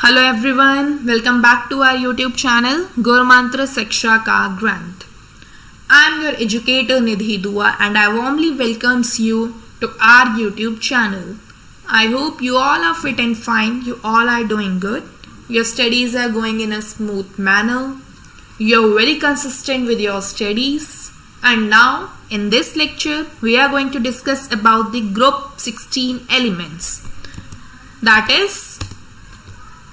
Hello everyone, welcome back to our YouTube channel Gur Mantra Shiksha Ka Granth. I am your educator Nidhi Dua and I warmly welcomes you to our YouTube channel. I hope you all are fit and fine, you all are doing good, your studies are going in a smooth manner, you are very consistent with your studies, and now in this lecture we are going to discuss about the group 16 elements, that is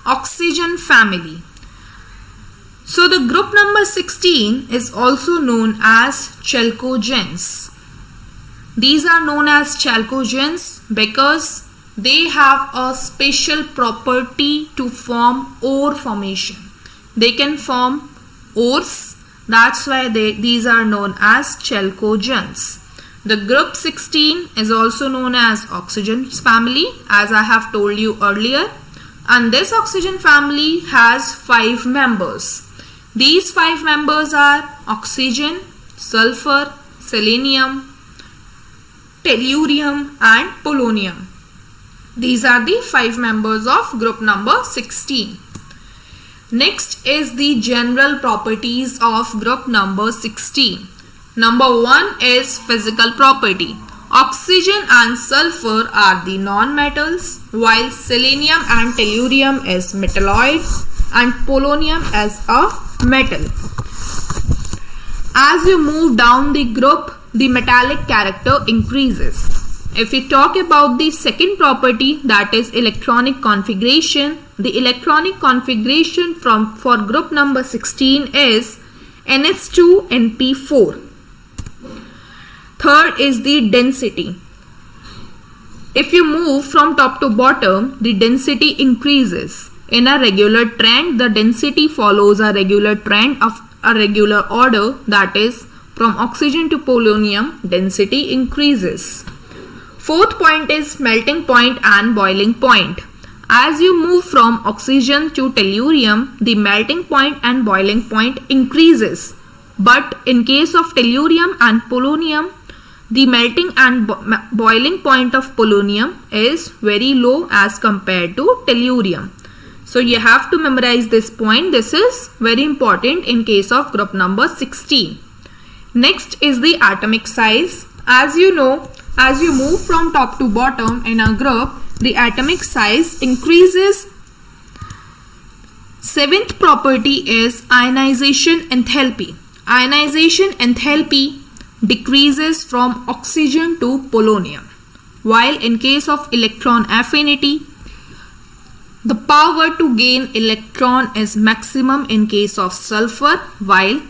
oxygen family. So the group number 16 is also known as chalcogens. These are known as chalcogens because they have a special property to form ore formation. They can form ores, that's why these are known as chalcogens. The group 16 is also known as oxygen family, as I have told you earlier. And this oxygen family has 5 members. These 5 members are oxygen, sulfur, selenium, tellurium and polonium. These are the 5 members of group number 16. Next is the general properties of group number 16. Number 1 is physical property. Oxygen and sulfur are the non-metals, while selenium and tellurium is metalloids and polonium is a metal. As you move down the group, the metallic character increases. If we talk about the second property, that is electronic configuration, the electronic configuration for group number 16 is NH2NP4. Third is the density. If you move from top to bottom, the density increases. In a regular trend, the density follows a regular trend of a regular order, that is, from oxygen to polonium, density increases. Fourth point is melting point and boiling point. As you move from oxygen to tellurium, the melting point and boiling point increases. But in case of tellurium and polonium, the melting and boiling point of polonium is very low as compared to tellurium. So you have to memorize this point. This is very important in case of group number 16. Next is the atomic size. As you know, as you move from top to bottom in a group, the atomic size increases. Seventh property is ionization enthalpy. Ionization enthalpy decreases from oxygen to polonium, while in case of electron affinity, the power to gain electron is maximum in case of sulfur, while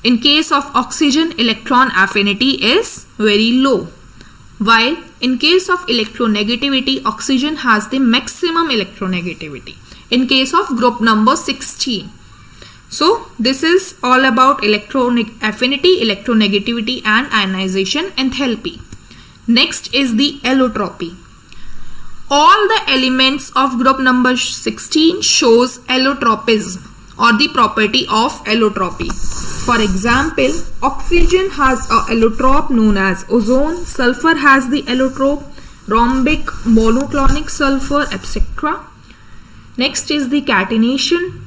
in case of oxygen electron affinity is very low, while in case of electronegativity, oxygen has the maximum electronegativity in case of group number 16. So this is all about affinity, electronegativity and ionization enthalpy. Next is the allotropy. All the elements of group number 16 shows allotropism or the property of allotropy. For example, oxygen has a allotrope known as ozone, sulfur has the allotrope rhombic, monoclinic sulfur, etc. Next is the catenation.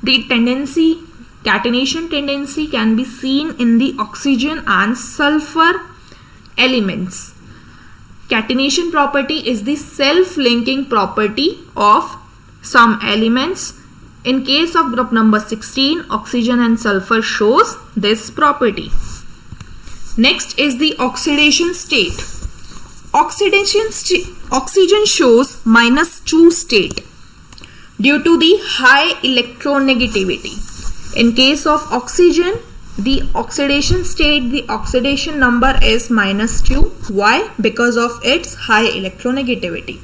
The catenation tendency can be seen in the oxygen and sulfur elements. Catenation property is the self-linking property of some elements. In case of group number 16, oxygen and sulfur shows this property. Next is the oxidation state. Oxygen shows -2 state due to the high electronegativity. In case of oxygen, the oxidation state, the oxidation number is -2. Why? Because of its high electronegativity.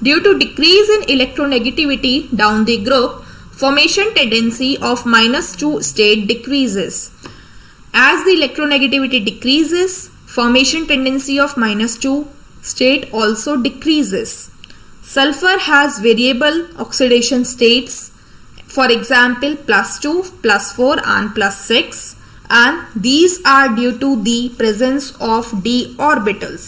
Due to decrease in electronegativity down the group, formation tendency of -2 state decreases. As the electronegativity decreases, formation tendency of -2 state also decreases. Sulfur has variable oxidation states, for example +2, +4 and +6, and these are due to the presence of d orbitals.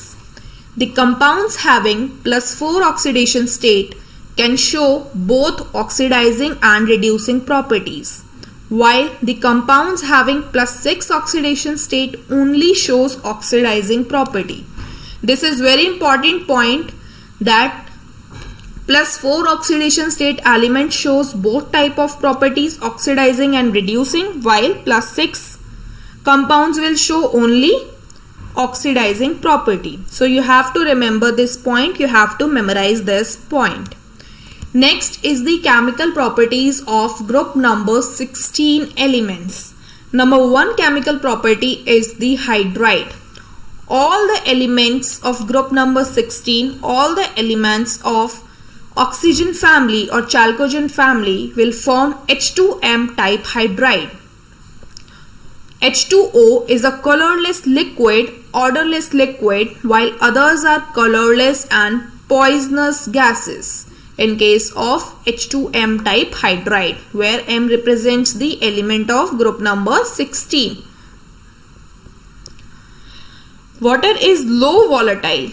The compounds having +4 oxidation state can show both oxidizing and reducing properties, while the compounds having +6 oxidation state only shows oxidizing property. This is very important point, that +4 oxidation state element shows both type of properties, oxidizing and reducing, while +6 compounds will show only oxidizing property. So you have to remember this point, you have to memorize this point. Next is the chemical properties of group number 16 elements. Number 1 chemical property is the hydride. All the elements of group number 16, all the elements of oxygen family or chalcogen family will form H2M type hydride. H2O is a colorless liquid, odorless liquid, while others are colorless and poisonous gases in case of H2M type hydride, where M represents the element of group number 16. Water is low volatile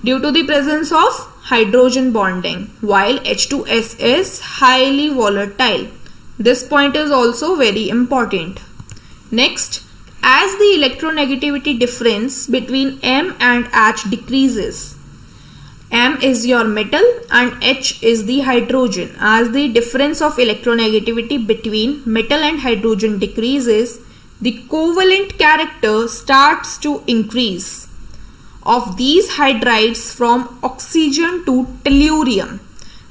due to the presence of hydrogen bonding, while H2S is highly volatile. This point is also very important. Next, as the electronegativity difference between M and H decreases, M is your metal and H is the hydrogen. As the difference of electronegativity between metal and hydrogen decreases, the covalent character starts to increase of these hydrides from oxygen to tellurium.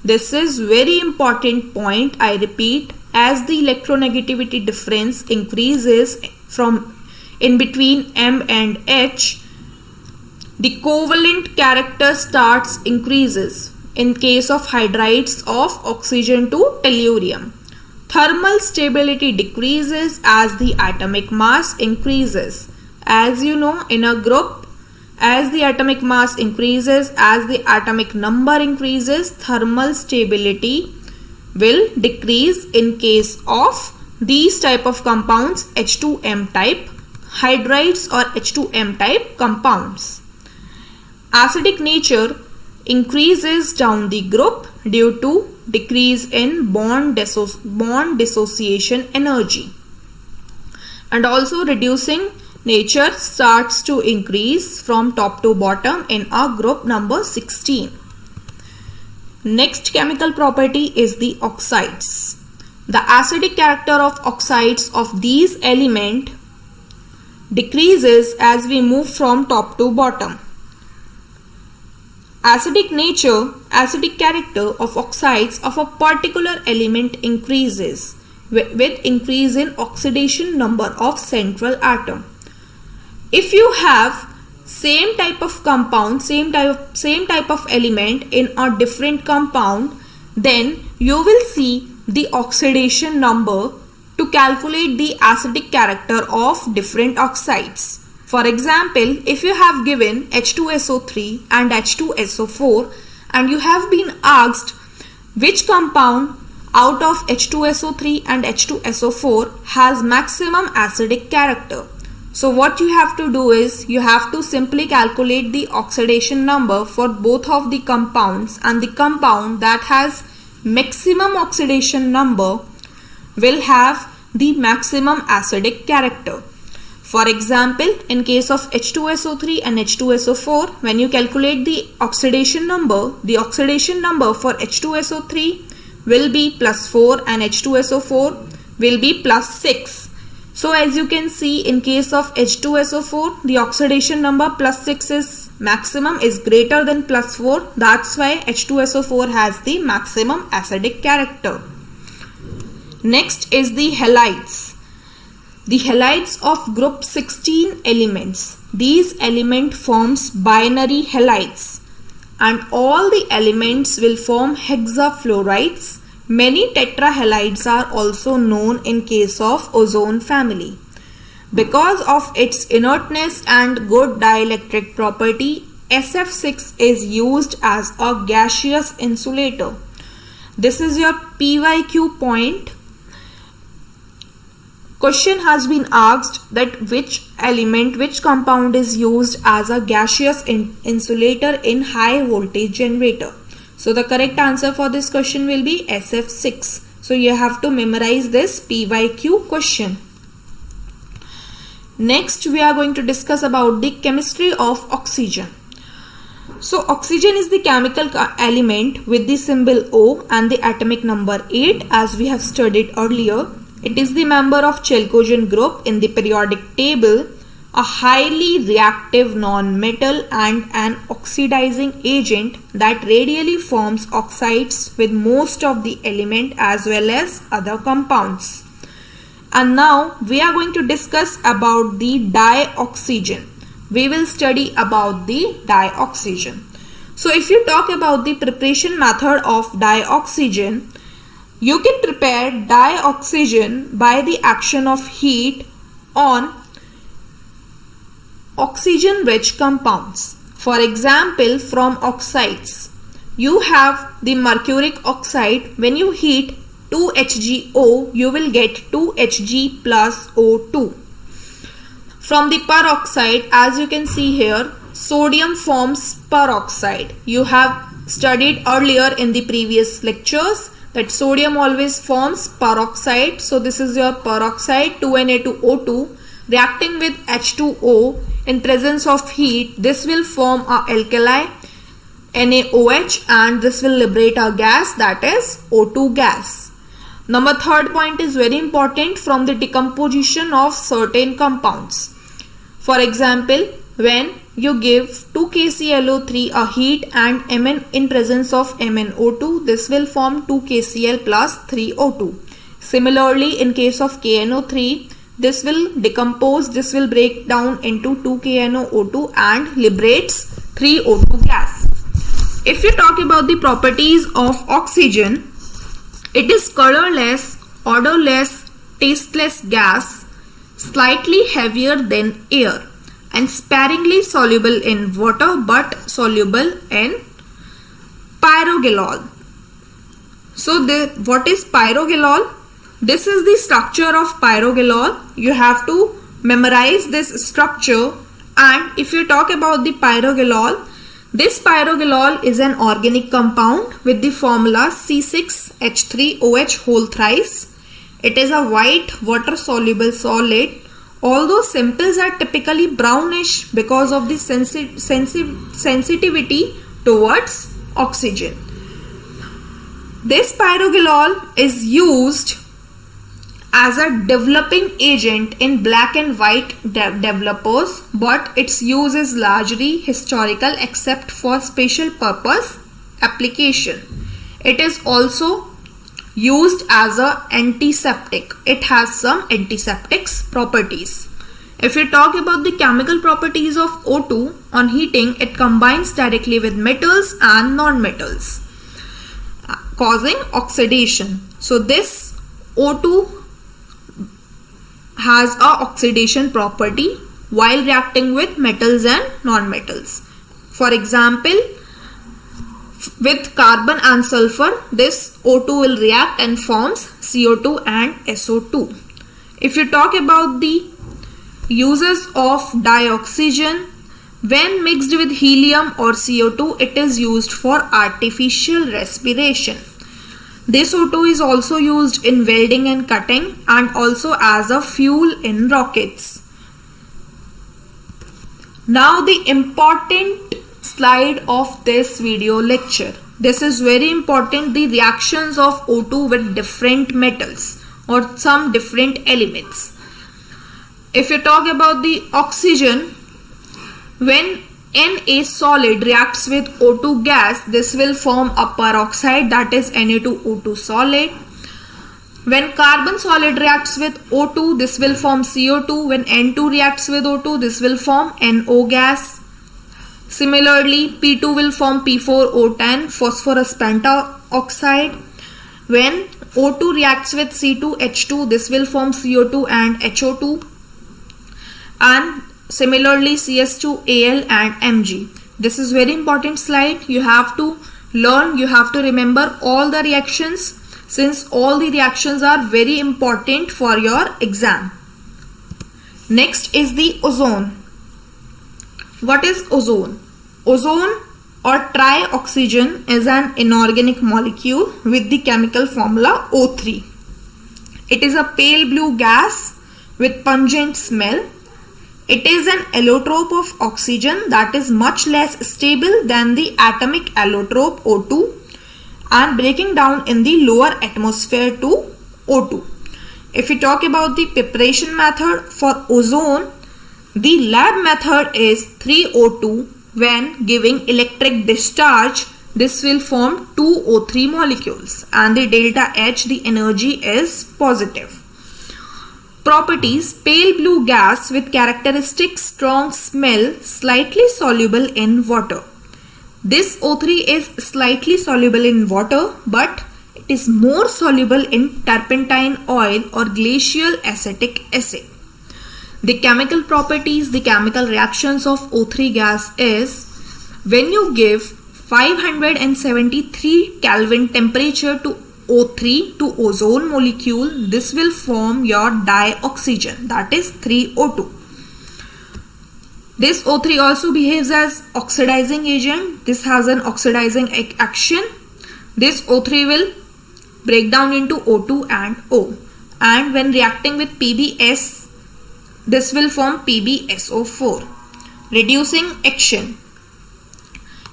This is very important point. I repeat, as the electronegativity difference increases from in between M and H, the covalent character starts increases in case of hydrides of oxygen to tellurium. Thermal stability decreases as the atomic mass increases. As you know, in a group, as the atomic mass increases, as the atomic number increases, thermal stability will decrease in case of these type of compounds, H2M type hydrides or H2M type compounds. Acidic nature increases down the group due to decrease in bond dissociation energy, and also reducing nature starts to increase from top to bottom in our group number 16. Next chemical property is the oxides. The acidic character of oxides of these elements decreases as we move from top to bottom. Acidic character of oxides of a particular element increases with increase in oxidation number of central atom. If you have same type of compound, same type of element in a different compound, then you will see the oxidation number to calculate the acidic character of different oxides. For example, if you have given H2SO3 and H2SO4 and you have been asked which compound out of H2SO3 and H2SO4 has maximum acidic character. So what you have to do is you have to simply calculate the oxidation number for both of the compounds, and the compound that has maximum oxidation number will have the maximum acidic character. For example, in case of H2SO3 and H2SO4, when you calculate the oxidation number for H2SO3 will be +4 and H2SO4 will be +6. So as you can see, in case of H2SO4, the oxidation number +6 is maximum, is greater than +4. That's why H2SO4 has the maximum acidic character. Next is the halides. The halides of group 16 elements. These element forms binary halides, and all the elements will form hexafluorides. Many tetrahalides are also known in case of ozone family. Because of its inertness and good dielectric property, SF6 is used as a gaseous insulator. This is your PYQ point. Question has been asked that which compound is used as a gaseous insulator in high voltage generator. So the correct answer for this question will be SF6. So you have to memorize this PYQ question. Next we are going to discuss about the chemistry of oxygen. So oxygen is the chemical element with the symbol O and the atomic number 8, as we have studied earlier. It is the member of chalcogen group in the periodic table, a highly reactive non-metal and an oxidizing agent that radially forms oxides with most of the element as well as other compounds. And now we are going to discuss about the dioxygen. We will study about the dioxygen. So if you talk about the preparation method of dioxygen, you can prepare dioxygen by the action of heat on oxygen rich compounds. For example, from oxides, you have the mercuric oxide. When you heat 2HgO, you will get 2Hg plus O2. From the peroxide, as you can see here, sodium forms peroxide. You have studied earlier in the previous lectures that sodium always forms peroxide. So this is your peroxide, 2Na2O2, reacting with H2O in presence of heat. This will form a alkali, NaOH, and this will liberate a gas, that is O2 gas. Number third point is very important, from the decomposition of certain compounds. For example, when you give 2KClO3 a heat and Mn in presence of MnO2, this will form 2KCl plus 3O2. Similarly, in case of KNO3, this will decompose, this will break down into 2KNOO2 and liberates 3O2 gas. If you talk about the properties of oxygen, it is colorless, odorless, tasteless gas, slightly heavier than air, and sparingly soluble in water but soluble in pyrogalol. So what is pyrogalol? This is the structure of pyrogalol. You have to memorize this structure. And if you talk about the pyrogalol, this pyrogalol is an organic compound with the formula C6H3OH whole thrice. It is a white water soluble solid. Although simples are typically brownish because of the sensitivity towards oxygen. This pyrogalol is used as a developing agent in black and white developers, but its use is largely historical except for special purpose application. It is also used as an antiseptic. It has some antiseptic properties. If you talk about the chemical properties of O2, on heating it combines directly with metals and non-metals, causing oxidation. So this O2 has a oxidation property while reacting with metals and non-metals. For example, with carbon and sulfur, this O2 will react and forms CO2 and SO2. If you talk about the uses of dioxygen, when mixed with helium or CO2, it is used for artificial respiration. This O2 is also used in welding and cutting and also as a fuel in rockets. Now the important slide of this video lecture. This is very important, the reactions of O2 with different metals or some different elements. If you talk about the oxygen, when Na solid reacts with O2 gas, this will form a peroxide, that is Na2O2 solid. When carbon solid reacts with O2, this will form CO2. When N2 reacts with O2, this will form NO gas. Similarly, P2 will form P4O10 phosphorus pentaoxide. When O2 reacts with C2H2, this will form CO2 and HO2. And similarly, CS2Al and Mg. This is very important slide. You have to learn, you have to remember all the reactions, since all the reactions are very important for your exam. Next is the ozone. What is ozone? Ozone or trioxygen is an inorganic molecule with the chemical formula O3. It is a pale blue gas with pungent smell. It is an allotrope of oxygen that is much less stable than the atomic allotrope O2 and breaking down in the lower atmosphere to O2. If we talk about the preparation method for ozone, the lab method is 3O2. When giving electric discharge, this will form 2O3 molecules and the delta H, the energy is positive. Properties: pale blue gas with characteristic strong smell, slightly soluble in water. This O3 is slightly soluble in water, but it is more soluble in turpentine oil or glacial acetic acid. The chemical properties, the chemical reactions of O3 gas is, when you give 573 Kelvin temperature to O3 to ozone molecule, this will form your dioxygen, that is 3O2. This O3 also behaves as oxidizing agent. This has an oxidizing action. This O3 will break down into O2 and O, and when reacting with PbS, this will form PbSO4, reducing action.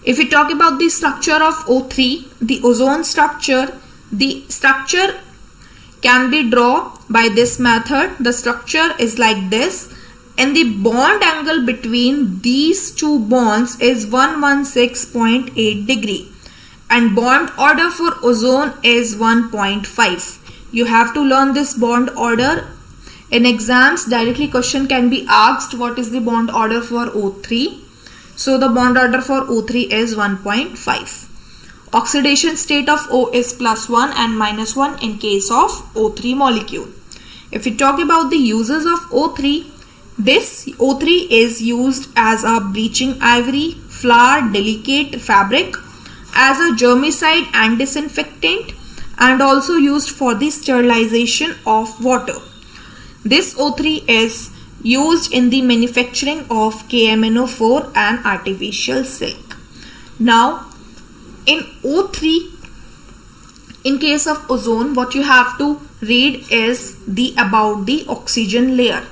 If we talk about the structure of O3, the ozone structure, the structure can be drawn by this method. The structure is like this, and the bond angle between these two bonds is 116.8 degree, and bond order for ozone is 1.5. You have to learn this bond order. In exams, directly question can be asked, what is the bond order for O3? So the bond order for O3 is 1.5. Oxidation state of O is +1 and -1 in case of O3 molecule. If we talk about the uses of O3, this O3 is used as a bleaching ivory, flour, delicate fabric, as a germicide and disinfectant, and also used for the sterilization of water. This O3 is used in the manufacturing of KMNO4 and artificial silk. Now, in O3, in case of ozone, what you have to read is about the oxygen layer.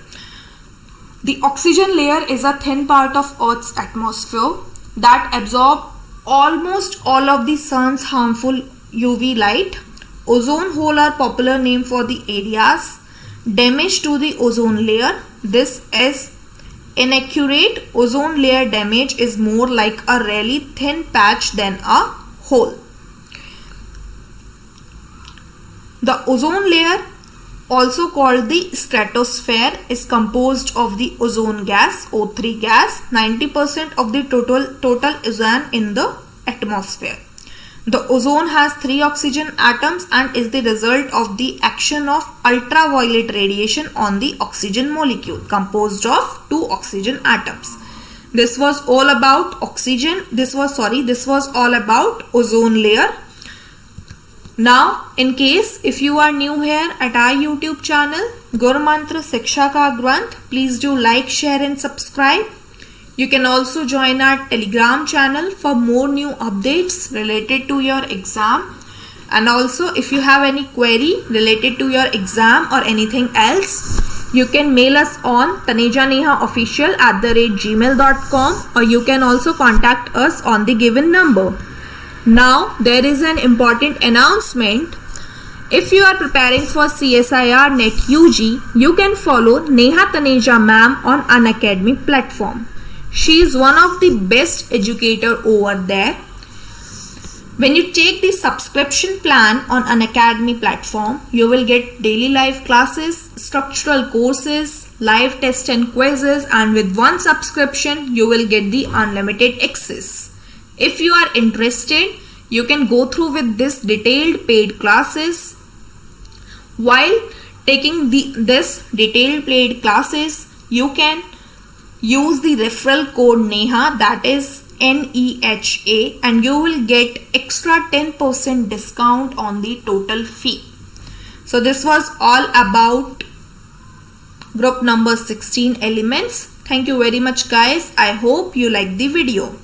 The oxygen layer is a thin part of Earth's atmosphere that absorbs almost all of the sun's harmful UV light. Ozone hole are popular name for the areas. Damage to the ozone layer. This is inaccurate. Ozone layer damage is more like a really thin patch than a hole. The ozone layer, also called the stratosphere, is composed of the ozone gas, O3 gas. 90% of the total ozone in the atmosphere. The ozone has 3 oxygen atoms and is the result of the action of ultraviolet radiation on the oxygen molecule composed of 2 oxygen atoms. This was all about oxygen. This was all about ozone layer. Now, in case if you are new here at our YouTube channel, Gurmantra Shiksha Ka Granth, please do like, share and subscribe. You can also join our Telegram channel for more new updates related to your exam. And also, if you have any query related to your exam or anything else, you can mail us on tanejanehaofficial@gmail.com, or you can also contact us on the given number. Now, there is an important announcement. If you are preparing for CSIR NET UG, you can follow Neha Taneja ma'am on Unacademy platform. She is one of the best educator over there. When you take the subscription plan on Unacademy platform, you will get daily live classes, structural courses, live tests and quizzes, and with one subscription, you will get the unlimited access. If you are interested, you can go through with this detailed paid classes. While taking this detailed paid classes, you can use the referral code NEHA, that is NEHA, and you will get extra 10% discount on the total fee. So this was all about group number 16 elements. Thank you very much guys. I hope you like the video.